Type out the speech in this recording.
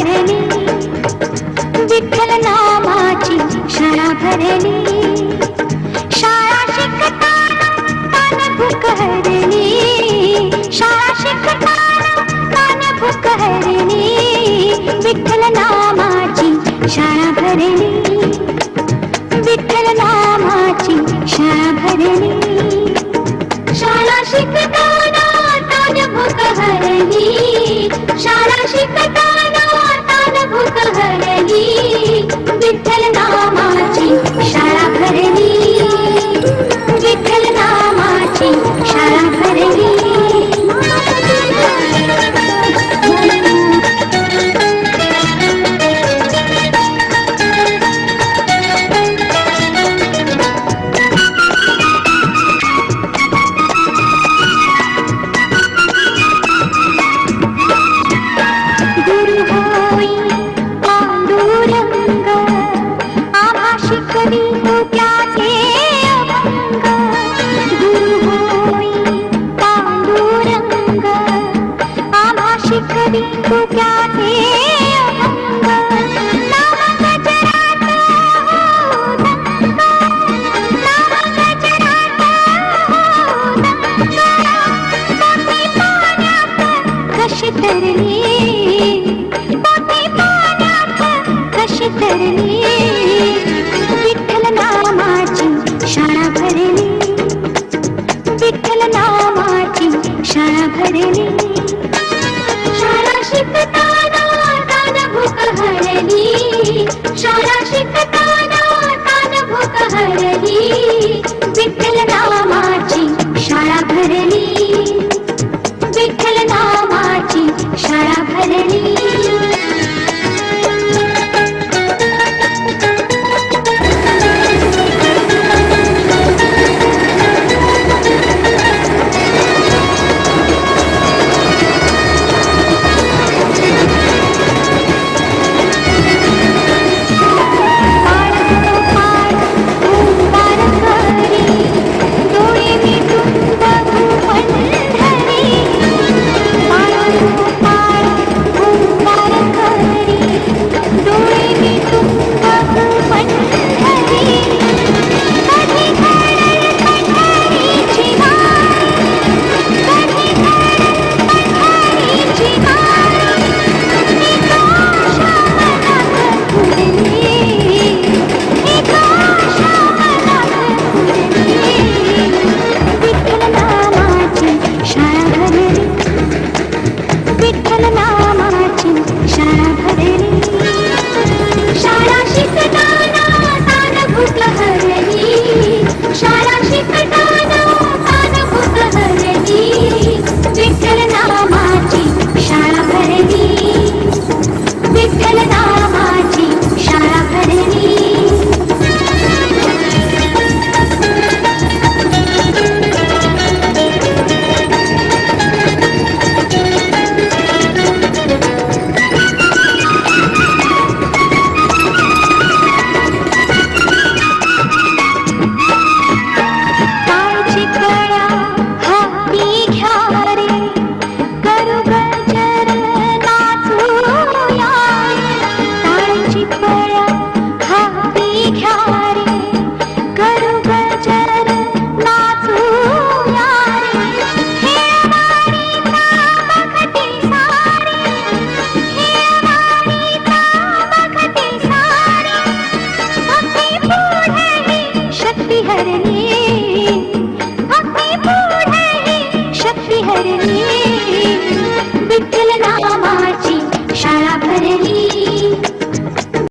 भरली, विठ्ठल नामाची शाळा भरली. शाळा शिकताना तान भूक हरली, शाळा शिकताना तान भूक हरली. विठ्ठल नामाची शाळा भरली, विठ्ठल नामाची शाळा भरली. शाळा शिकताना तान भूक हरली, शाळा शिकताना तान भूक हरली. विठ्ठल नामाची शाळा भरली, विठ्ठल नामाची शाळा भरली. गुरु होई पांडुरंग, आम्हा शिकवितो त्याचे अभंग. गुरु होई पांडुरंग, आम्हा शिकवितो त्याचे अभंग. नाम गजरात हो दंग, नाम गजरात हो दंग. पोटी पाण्यात कशी तरली, पोटी पाण्यात कशी तरली. विठ्ठल नामाची शाळा भरली, विठ्ठल नामाची शाळा भरली. शाळा शिकताना तान भूक हरली, शाळा शिकताना तान भूक हरली. विठ्ठल नामाची शाळा भरली, विठ्ठल नामाची शाळा भरली. विठ्ठल नामाची शाळा